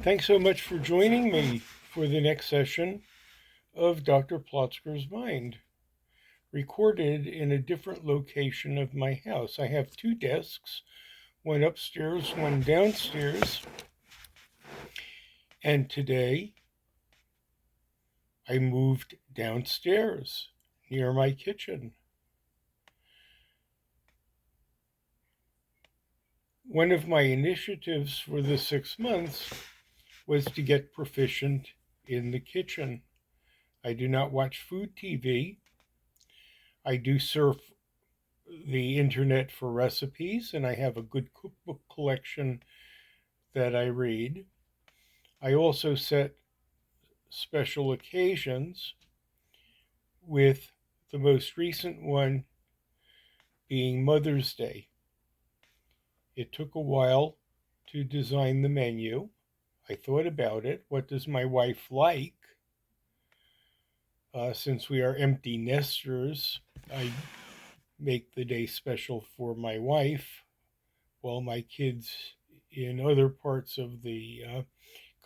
Thanks so much for joining me for the next session of Dr. Plotzker's Mind, recorded in a different location of my house. I have two desks, one upstairs, one downstairs, and today I moved downstairs near my kitchen. One of my initiatives for the 6 months was to get proficient in the kitchen. I do not watch food TV. I do surf the internet for recipes, and I have a good cookbook collection that I read. I also set special occasions, with the most recent one being Mother's Day. It took a while to design the menu. I thought about it. What does my wife like? Since we are empty nesters, I make the day special for my wife while my kids in other parts of the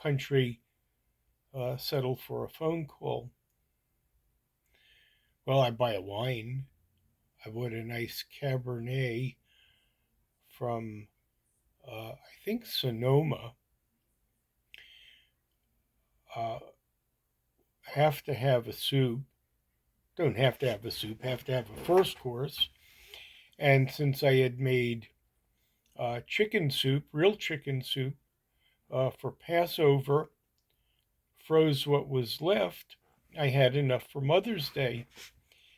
country settle for a phone call. Well, I buy a wine. I bought a nice Cabernet from, I think, Sonoma. Uh, have to have a soup. Don't have to have a soup, have to have a first course. And since I had made chicken soup, real chicken soup, for Passover, froze what was left, I had enough for Mother's Day,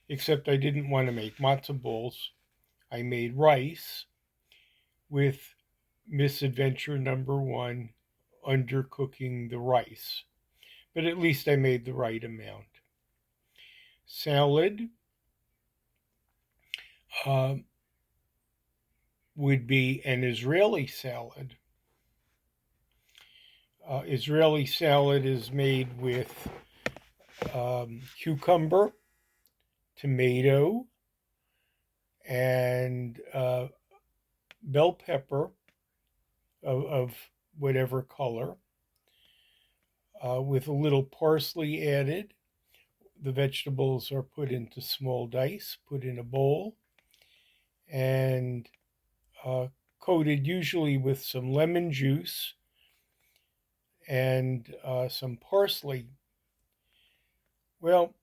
except I didn't want to make matzo balls. I made rice with misadventure number one, undercooking the rice. But at least I made the right amount. Salad uh, would be an Israeli salad. Israeli salad is made with cucumber, tomato, and bell pepper of whatever color, with a little parsley added. The vegetables are put into small dice, put in a bowl, and coated usually with some lemon juice and some parsley. Well,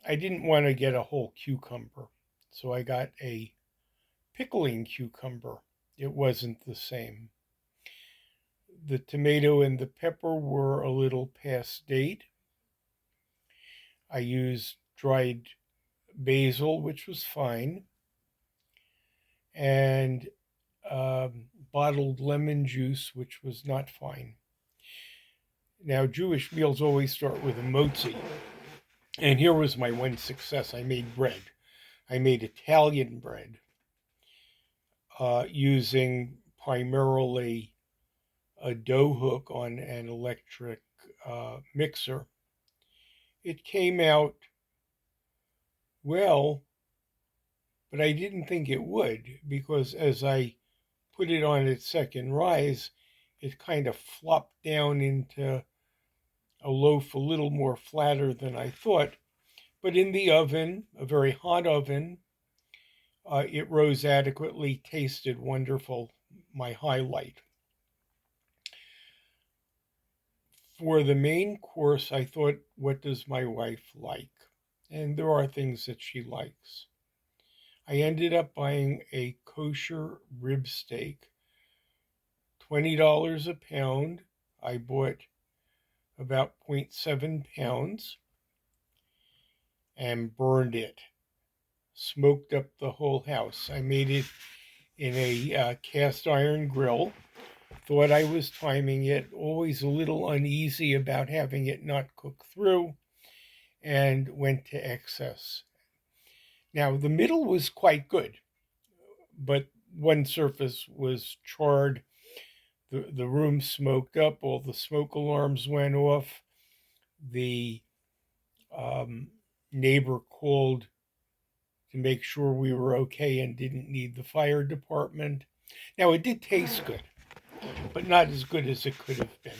I didn't want to get a whole cucumber, so I got a pickling cucumber. It wasn't the same. The tomato and the pepper were a little past date. I used dried basil, which was fine, and bottled lemon juice, which was not fine. Now, Jewish meals always start with a motzi. And here was my one success. I made bread. I made Italian bread using primarily a dough hook on an electric mixer. It came out well, but I didn't think it would, because as I put it on its second rise, it kind of flopped down into a loaf a little more flatter than I thought. But in the oven, a very hot oven, it rose adequately, tasted wonderful, my highlight. For the main course, I thought, what does my wife like? And there are things that she likes. I ended up buying a kosher rib steak, $20 a pound. I bought about 0.7 pounds and burned it. Smoked up the whole house. I made it in a cast iron grill. Thought I was timing it, always a little uneasy about having it not cook through, and went to excess. Now, the middle was quite good, but one surface was charred. The room smoked up, all the smoke alarms went off. The neighbor called to make sure we were okay and didn't need the fire department. Now, it did taste good, but not as good as it could have been.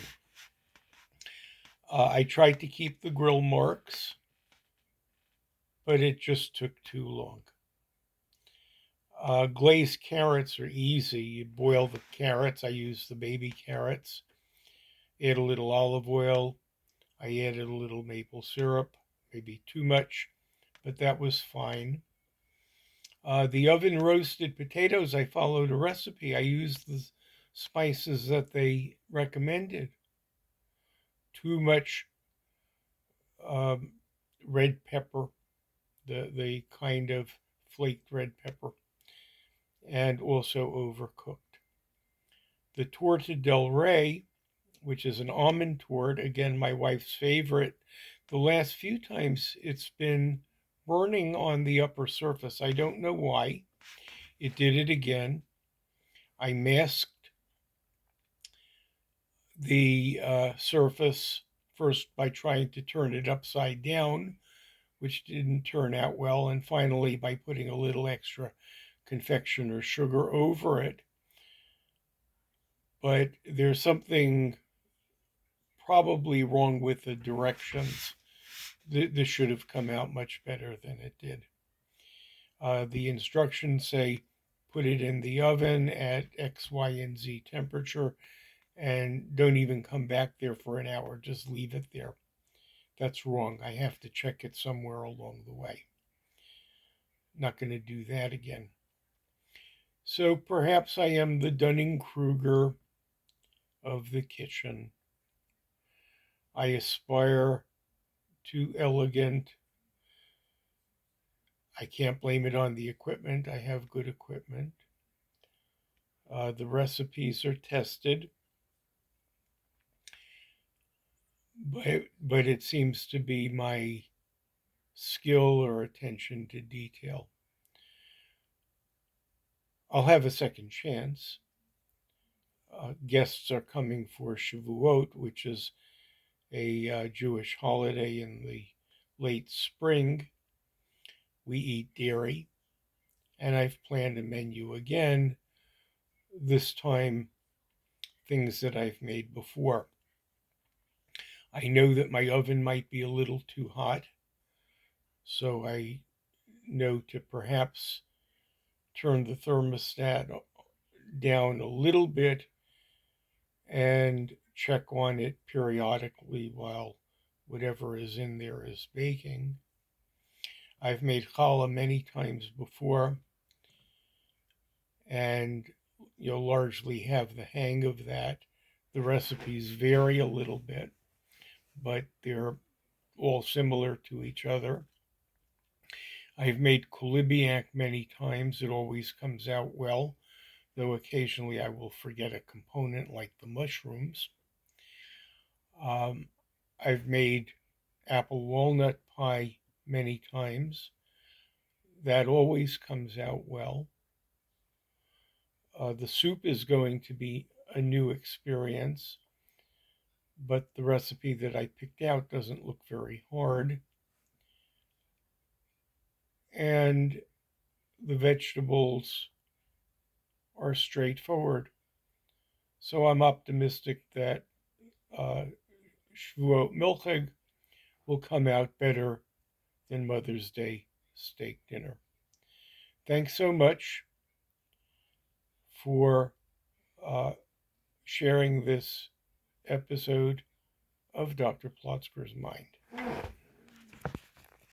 I tried to keep the grill marks, but it just took too long. Glazed carrots are easy. You boil the carrots. I use the baby carrots. Add a little olive oil. I added a little maple syrup, maybe too much, but that was fine. The oven roasted potatoes, I followed a recipe. I used the spices that they recommended. Too much um, red pepper, the kind of flaked red pepper, and also overcooked. The torta del rey, which is an almond tort, again, my wife's favorite. The last few times it's been burning on the upper surface. I don't know why. It did it again. I masked the surface first by trying to turn it upside down, which didn't turn out well, and finally by putting a little extra confectioner sugar over it. But there's something probably wrong with the directions. This should have come out much better than it did. The instructions say put it in the oven at X, Y, and Z temperature and don't even come back there for an hour. Just leave it there. That's wrong. I have to check it somewhere along the way. Not going to do that again. So perhaps I am the dunning-kruger of the kitchen. I aspire to elegant. I can't blame it on the equipment. I have good equipment. The recipes are tested, but it seems to be my skill or attention to detail. I'll have a second chance. Guests are coming for Shavuot, which is a Jewish holiday in the late spring. We eat dairy, and I've planned a menu again, this time things that I've made before. I know that my oven might be a little too hot, so I know to perhaps turn the thermostat down a little bit and check on it periodically while whatever is in there is baking. I've made challah many times before, and you'll largely have the hang of that. The recipes vary a little bit, but they're all similar to each other. I've made kulibiak many times. It always comes out well, though occasionally I will forget a component like the mushrooms. I've made apple walnut pie many times. That always comes out well. The soup is going to be a new experience, but the recipe that I picked out doesn't look very hard. And the vegetables are straightforward. So I'm optimistic that Shavuot Milchig will come out better than Mother's Day steak dinner. Thanks so much for sharing this episode of Dr. Plotzker's Mind.